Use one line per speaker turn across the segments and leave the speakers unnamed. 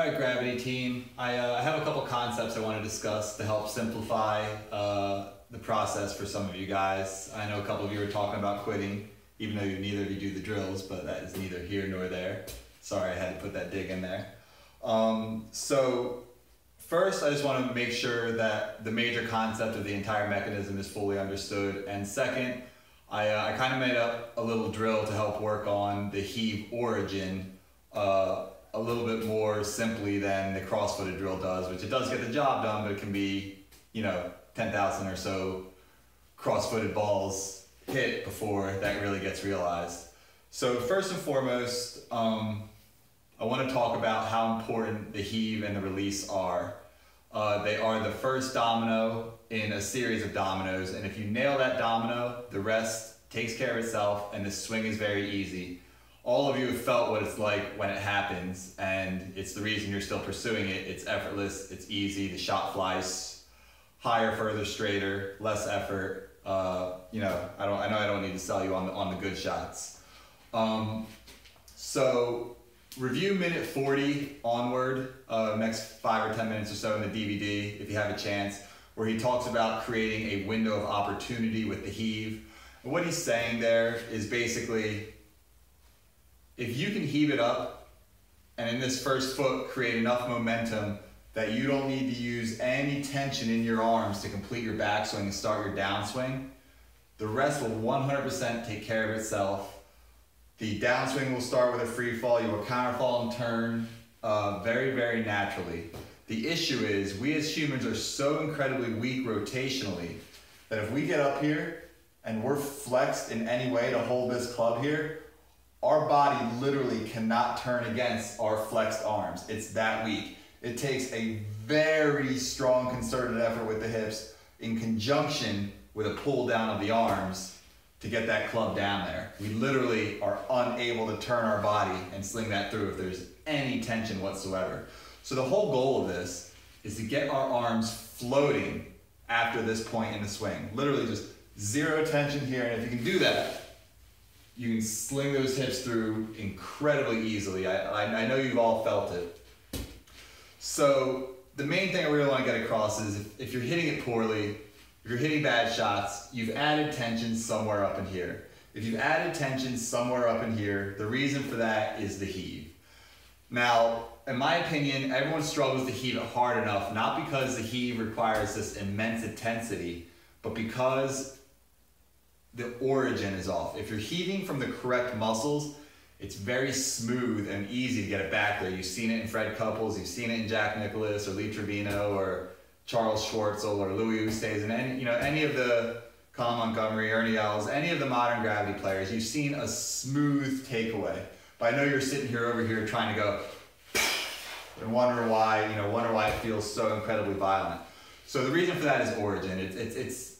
Alright, Gravity team. I have a couple concepts I want to discuss to help simplify the process for some of you guys. I know a couple of you are talking about quitting, even though neither of you do the drills, but that is neither here nor there. Sorry, I had to put that dig in there. So first, I just want to make sure that the major concept of the entire mechanism is fully understood. And second, I kind of made up a little drill to help work on the heave origin a little bit more simply than the cross-footed drill does, which it does get the job done, but it can be, 10,000 or so cross-footed balls hit before that really gets realized. So first and foremost, I want to talk about how important the heave and the release are. They are the first domino in a series of dominoes, and if you nail that domino, the rest takes care of itself, and the swing is very easy. All of you have felt what it's like when it happens, and it's the reason you're still pursuing it. It's effortless, it's easy, the shot flies higher, further, straighter, less effort. I know I don't need to sell you on the good shots. So review minute 40 onward, next 5 or 10 minutes or so in the DVD, if you have a chance, where he talks about creating a window of opportunity with the heave. And what he's saying there is basically, if you can heave it up and in this first foot create enough momentum that you don't need to use any tension in your arms to complete your backswing and start your downswing, the rest will 100% take care of itself. The downswing will start with a free fall. You will counterfall and turn very, very naturally. The issue is we as humans are so incredibly weak rotationally that if we get up here and we're flexed in any way to hold this club here, our body literally cannot turn against our flexed arms. It's that weak. It takes a very strong concerted effort with the hips in conjunction with a pull down of the arms to get that club down there. We literally are unable to turn our body and sling that through if there's any tension whatsoever. So the whole goal of this is to get our arms floating after this point in the swing. Literally just zero tension here, and if you can do that, you can sling those hips through incredibly easily. I know you've all felt it. So the main thing I really want to get across is if you're hitting it poorly, if you're hitting bad shots, you've added tension somewhere up in here. If you've added tension somewhere up in here, the reason for that is the heave. Now, in my opinion, everyone struggles to heave it hard enough, not because the heave requires this immense intensity, but because the origin is off. If you're heaving from the correct muscles, it's very smooth and easy to get it back there. You've seen it in Fred Couples, you've seen it in Jack Nicklaus or Lee Trevino or Charles Schwartzel or Louis Oosthuizen, and any of the Colin Montgomery, Ernie Els, any of the modern gravity players, you've seen a smooth takeaway. But I know you're sitting here over here trying to go and wonder why it feels so incredibly violent. So the reason for that is origin. It's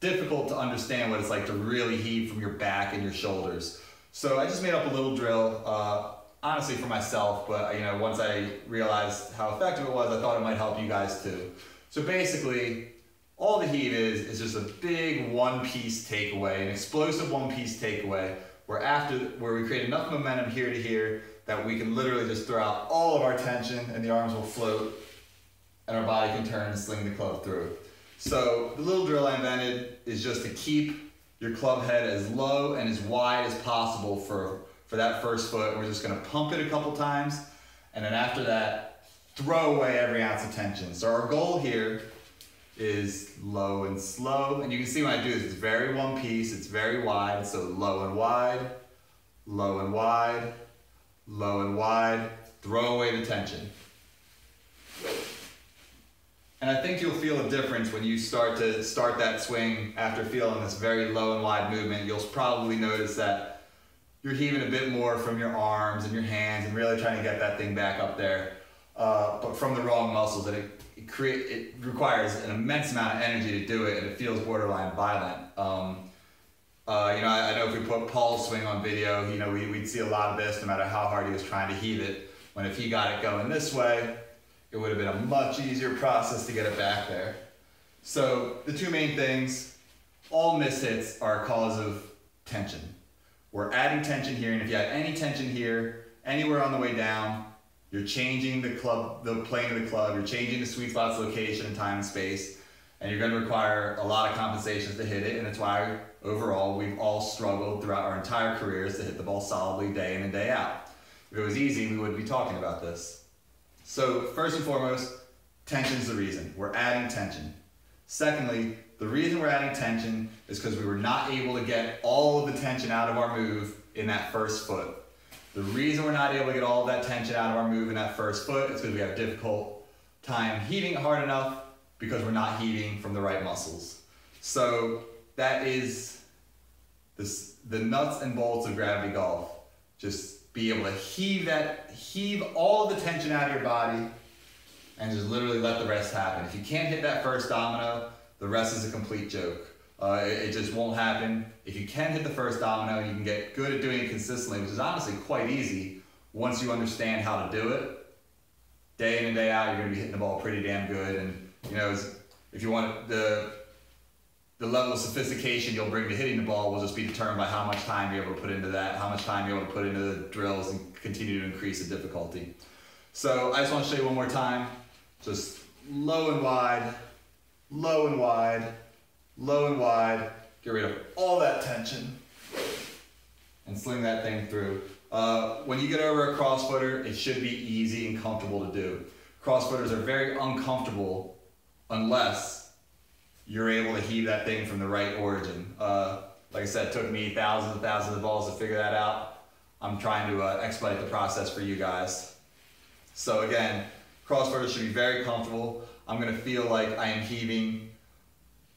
difficult to understand what it's like to really heave from your back and your shoulders. So I just made up a little drill, honestly for myself, but once I realized how effective it was, I thought it might help you guys too. So basically, all the heave is just a big one-piece takeaway, an explosive one-piece takeaway, where we create enough momentum here to here that we can literally just throw out all of our tension and the arms will float and our body can turn and sling the club through. So the little drill I invented is just to keep your club head as low and as wide as possible for that first foot. We're just going to pump it a couple times, and then after that, throw away every ounce of tension. So our goal here is low and slow, and you can see when I do this, it's very one piece, it's very wide, so low and wide, low and wide, low and wide, throw away the tension. And I think you'll feel a difference when you start that swing after feeling this very low and wide movement. You'll probably notice that you're heaving a bit more from your arms and your hands and really trying to get that thing back up there, but from the wrong muscles. And it requires an immense amount of energy to do it, and it feels borderline violent. I know if we put Paul's swing on video, we'd see a lot of this no matter how hard he was trying to heave it, when if he got it going this way, it would have been a much easier process to get it back there. So the two main things, all mishits are a cause of tension. We're adding tension here, and if you have any tension here, anywhere on the way down, you're changing the plane of the club, you're changing the sweet spot's location and time and space, and you're going to require a lot of compensations to hit it, and it's why overall we've all struggled throughout our entire careers to hit the ball solidly day in and day out. If it was easy, we wouldn't be talking about this. So first and foremost, tension's the reason. We're adding tension. Secondly, the reason we're adding tension is because we were not able to get all of the tension out of our move in that first foot. The reason we're not able to get all of that tension out of our move in that first foot is because we have difficult time heaving it hard enough because we're not heaving from the right muscles. So that is the nuts and bolts of gravity golf. Just be able to heave all of the tension out of your body and just literally let the rest happen. If you can't hit that first domino, the rest is a complete joke. It just won't happen. If you can hit the first domino, you can get good at doing it consistently, which is honestly quite easy once you understand how to do it. Day in and day out, you're going to be hitting the ball pretty damn good. And you know, if you want the level of sophistication you'll bring to hitting the ball will just be determined by how much time you're able to put into that, how much time you're able to put into the drills, and continue to increase the difficulty. So I just want to show you one more time. Just low and wide, low and wide, low and wide. Get rid of all that tension and sling that thing through. When you get over a crossfooter, it should be easy and comfortable to do. Crossfooters are very uncomfortable unless you're able to heave that thing from the right origin. Like I said, it took me thousands and thousands of balls to figure that out. I'm trying to expedite the process for you guys. So again, crossfooters should be very comfortable. I'm going to feel like I am heaving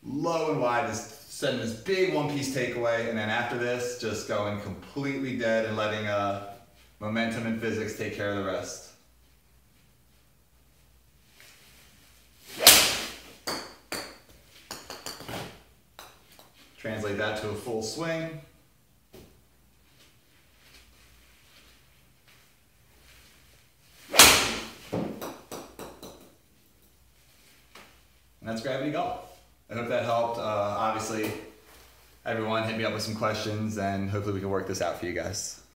low and wide, just sending this big one-piece takeaway, and then after this, just going completely dead and letting momentum and physics take care of the rest. Translate that to a full swing. And that's gravity golf. I hope that helped. Obviously, everyone hit me up with some questions, and hopefully we can work this out for you guys.